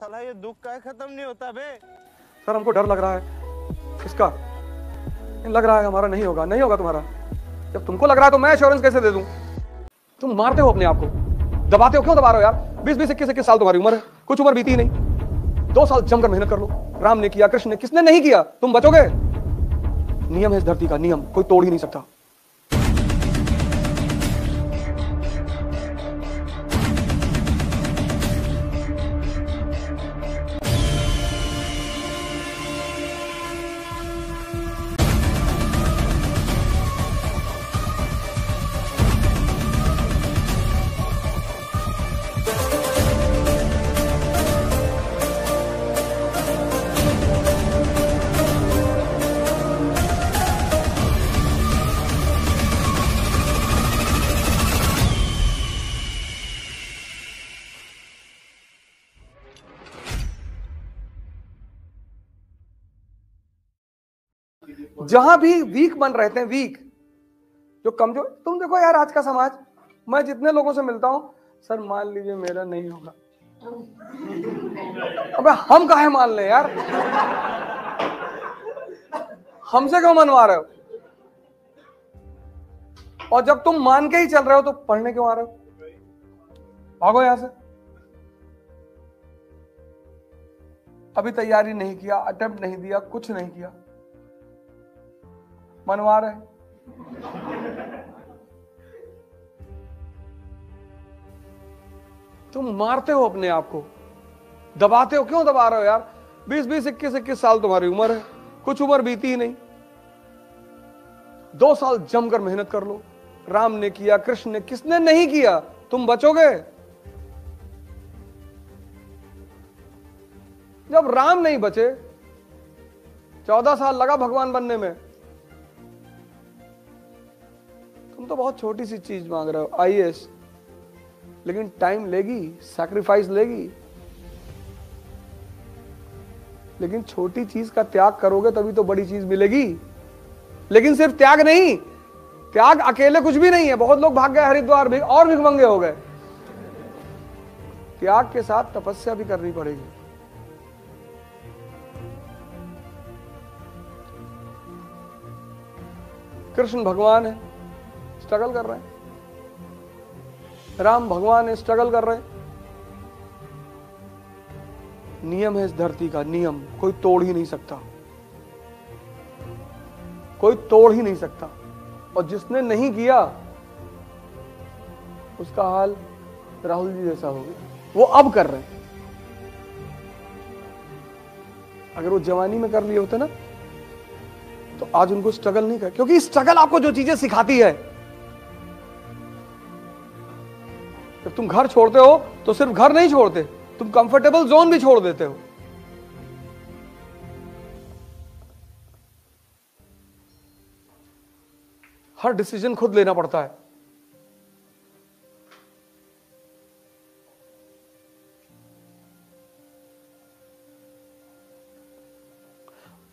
साला ये दुख का खत्म नहीं होता बे। सर हमको डर लग रहा है इसका, लग रहा है हमारा नहीं होगा, नहीं होगा तुम्हारा। जब तुमको लग रहा है तो मैं एश्योरेंस कैसे दे दूं? तुम मारते हो अपने आप को, दबाते हो, क्यों दबा रहे हो यार? 20 21 साल तुम्हारी उम्र है, कुछ उम्र बीती ही नहीं। 2 साल जमकर मेहनत कर लो। राम ने किया, कृष्ण ने, किसने नहीं किया? तुम बचोगे। नियम है इस धरती का, नियम कोई तोड़ ही नहीं सकता। जहां भी वीक बन रहते हैं, वीक जो कमजोर, तुम देखो यार आज का समाज, मैं जितने लोगों से मिलता हूं, सर मान लीजिए मेरा नहीं होगा। अबे हम काहे मान ले यार, हमसे क्यों मनवा रहे हो? और जब तुम मान के ही चल रहे हो तो पढ़ने क्यों आ रहे हो? भागो यहां से। अभी तैयारी नहीं किया, अटेम्प्ट नहीं दिया, कुछ नहीं किया, मनवा रहे। तुम मारते हो अपने आप को, दबाते हो, क्यों दबा रहे हो यार? 20 21 साल तुम्हारी उम्र है, कुछ उम्र बीती ही नहीं। 2 साल जमकर मेहनत कर लो। राम ने किया, कृष्ण ने, किसने नहीं किया? तुम बचोगे। जब राम नहीं बचे, 14 साल लगा भगवान बनने में, तुम तो बहुत छोटी सी चीज मांग रहे हो, IAS, लेकिन टाइम लेगी, सैक्रिफाइस लेगी। लेकिन छोटी चीज का त्याग करोगे तभी तो बड़ी चीज मिलेगी। लेकिन सिर्फ त्याग नहीं, त्याग अकेले कुछ भी नहीं है। बहुत लोग भाग गए हरिद्वार भी और भिखमंगे हो गए। त्याग के साथ तपस्या भी करनी पड़ेगी। कृष्ण भगवान है, स्ट्रगल कर रहे हैं। राम भगवान है, स्ट्रगल कर रहे हैं। नियम है इस धरती का, नियम कोई तोड़ ही नहीं सकता, कोई तोड़ ही नहीं सकता। और जिसने नहीं किया उसका हाल राहुल जी जैसा हो गया। वो अब कर रहे हैं, अगर वो जवानी में कर लिए होते ना तो आज उनको स्ट्रगल नहीं कर, क्योंकि स्ट्रगल आपको जो चीजें सिखाती है। जब तुम घर छोड़ते हो तो सिर्फ घर नहीं छोड़ते, तुम कंफर्टेबल जोन भी छोड़ देते हो। हर डिसीजन खुद लेना पड़ता है।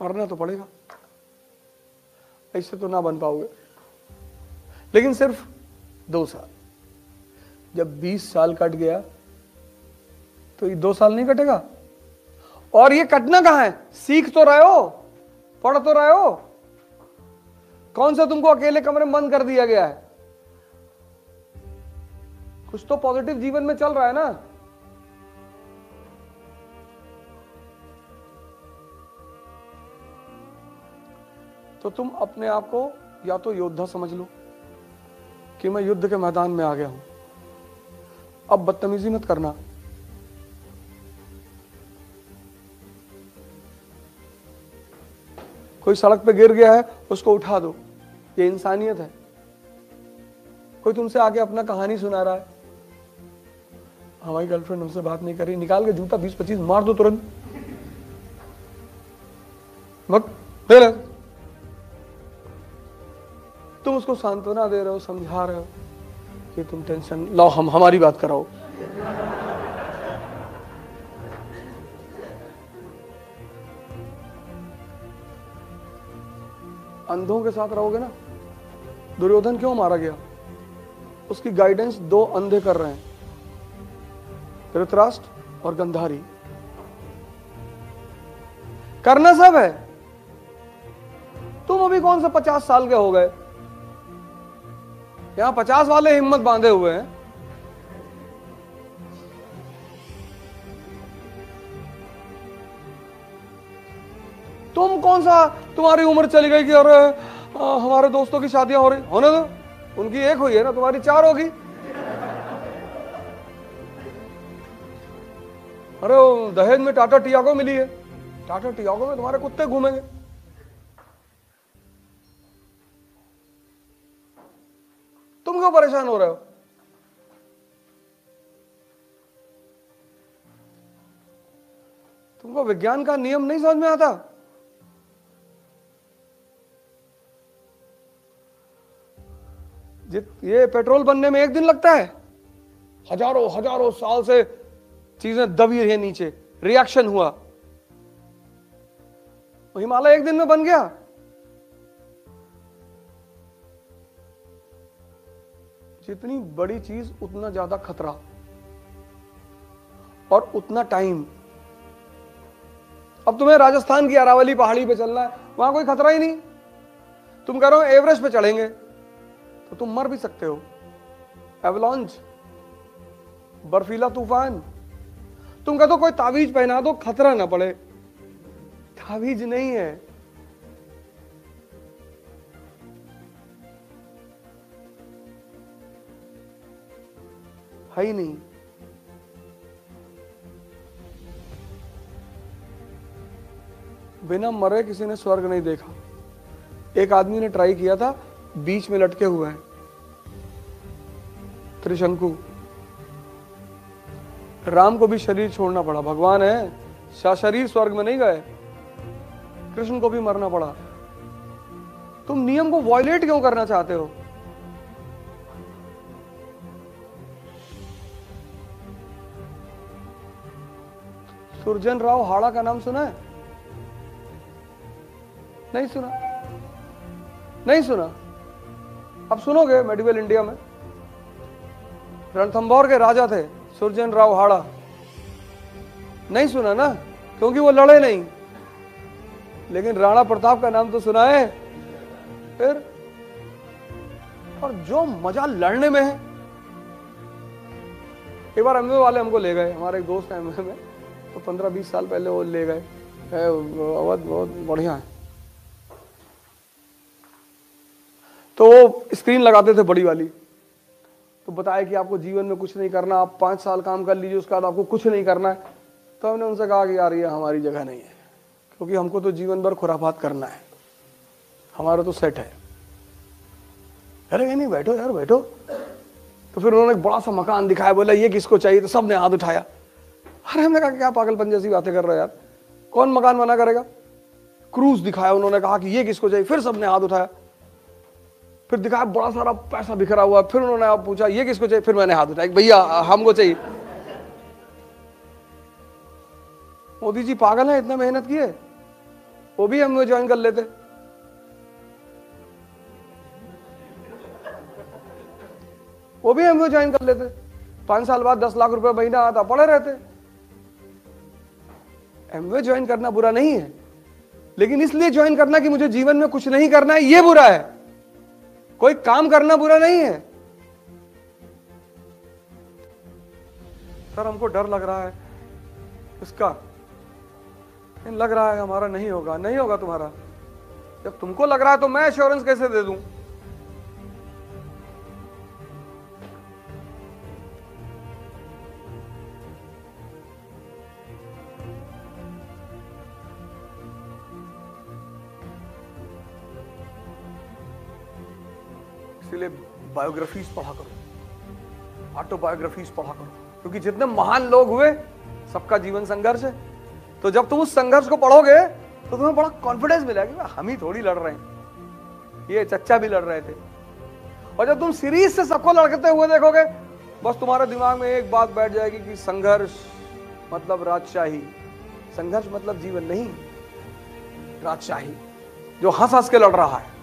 मरना तो पड़ेगा, ऐसे तो ना बन पाओगे। लेकिन सिर्फ 2 साल, जब 20 साल कट गया तो ये 2 साल नहीं कटेगा। और ये कटना कहां है? सीख तो रहे हो, पढ़ तो रहे हो। कौन सा तुमको अकेले कमरे में बंद कर दिया गया है? कुछ तो पॉजिटिव जीवन में चल रहा है ना। तो तुम अपने आप को या तो योद्धा समझ लो कि मैं युद्ध के मैदान में आ गया हूं, अब बदतमीजी मत करना। कोई सड़क पे गिर गया है, उसको उठा दो, ये इंसानियत है। कोई तुमसे आके अपना कहानी सुना रहा है, हमारी गर्लफ्रेंड हमसे बात नहीं कर रही, निकाल के जूता 20 25 मार दो तुरंत। तुम उसको सांत्वना दे रहे हो, समझा रहे हो कि तुम टेंशन लो, हम हमारी बात कराओ। अंधों के साथ रहोगे ना। दुर्योधन क्यों मारा गया? उसकी गाइडेंस 2 अंधे कर रहे हैं, धृतराष्ट्र और गंधारी। करना सब है। तुम अभी कौन सा 50 साल के हो गए, यहां 50 वाले हिम्मत बांधे हुए हैं। तुम कौन सा, तुम्हारी उम्र चली गई कि अरे हमारे दोस्तों की शादियां हो रही, होने दो, उनकी एक हुई है ना, तुम्हारी 4 होगी। अरे दहेज में टाटा टियागो मिली है, टाटा टियागो में तुम्हारे कुत्ते घूमेंगे। तुम क्यों परेशान हो रहे हो? तुमको विज्ञान का नियम नहीं समझ में आता? ये पेट्रोल बनने में 1 दिन लगता है, हजारों हजारों साल से चीजें दबी रही नीचे, रिएक्शन हुआ, हिमालय 1 दिन में बन गया। जितनी बड़ी चीज उतना ज्यादा खतरा और उतना टाइम। अब तुम्हें राजस्थान की अरावली पहाड़ी पे चलना है, वहां कोई खतरा ही नहीं। तुम कह रहे हो एवरेस्ट पे चढ़ेंगे तो तुम मर भी सकते हो, एवलांच, बर्फीला तूफान। तुम कहते हो कोई तावीज पहना दो खतरा ना पड़े, तावीज नहीं है, है ही नहीं। बिना मरे किसी ने स्वर्ग नहीं देखा। एक आदमी ने ट्राई किया था, बीच में लटके हुए हैं, त्रिशंकु। राम को भी शरीर छोड़ना पड़ा, भगवान है, शरीर स्वर्ग में नहीं गए। कृष्ण को भी मरना पड़ा। तुम नियम को वायलेट क्यों करना चाहते हो? सुरजन राव हाड़ा का नाम सुना है? नहीं सुना? नहीं सुना? अब सुनोगे। मेडिवल इंडिया में रणथंभौर के राजा थे सुरजन राव हाड़ा। नहीं सुना ना, क्योंकि वो लड़े नहीं। लेकिन राणा प्रताप का नाम तो सुना है। फिर और जो मजा लड़ने में है। एक बार एमवे वाले हमको ले गए, हमारे एक दोस्त है एमवे में, तो 15-20 साल पहले वो ले गए। अवध बहुत बढ़िया है। तो वो स्क्रीन लगाते थे बड़ी वाली, तो बताया कि आपको जीवन में कुछ नहीं करना, आप 5 साल काम कर लीजिए, उसके बाद आपको कुछ नहीं करना है। तो हमने उनसे कहा कि यार ये हमारी जगह नहीं है, क्योंकि हमको तो जीवन भर खुराफात करना है, हमारा तो सेट है। अरे नहीं, बैठो यार बैठो। तो फिर उन्होंने एक बड़ा सा मकान दिखाया, बोला ये किसको चाहिए, तो सबने हाथ उठाया। अरे हमने कहा क्या पागलपन जैसी बातें कर रहे हो यार, कौन मकान बना करेगा। क्रूज दिखाया, उन्होंने कहा कि ये किसको चाहिए, फिर सबने हाथ उठाया। फिर दिखाया बड़ा सारा पैसा बिखरा हुआ, फिर उन्होंने आप पूछा ये किसको चाहिए, फिर मैंने हाथ उठाया, भैया हमको चाहिए। मोदी जी पागल है, इतना मेहनत किए, वो भी हम ज्वाइन कर लेते। वो भी हम ज्वाइन कर लेते, 5 साल बाद 10 लाख रुपए महीना आता, पड़े रहते। एमवे ज्वाइन करना बुरा नहीं है, लेकिन इसलिए ज्वाइन करना कि मुझे जीवन में कुछ नहीं करना है, ये बुरा है। कोई काम करना बुरा नहीं है। सर हमको डर लग रहा है इसका, लग रहा है हमारा नहीं होगा। नहीं होगा तुम्हारा। जब तुमको लग रहा है तो मैं एश्योरेंस कैसे दे दूं? इसलिए बायोग्राफीज पढ़ा करो, ऑटोबायोग्राफीज पढ़ा करो, क्योंकि जितने महान लोग हुए सबका जीवन संघर्ष है। तो जब तुम उस संघर्ष को पढ़ोगे तो तुम्हें बड़ा कॉन्फिडेंस मिलेगा कि हम ही थोड़ी लड़ रहे हैं, ये चच्चा भी लड़ रहे थे। और जब तुम सीरीज से सबको लड़ते हुए देखोगे, बस तुम्हारे दिमाग में एक बात बैठ जाएगी कि संघर्ष मतलब राजशाही, संघर्ष मतलब जीवन नहीं, राजशाही जो हंस हंस के लड़ रहा है।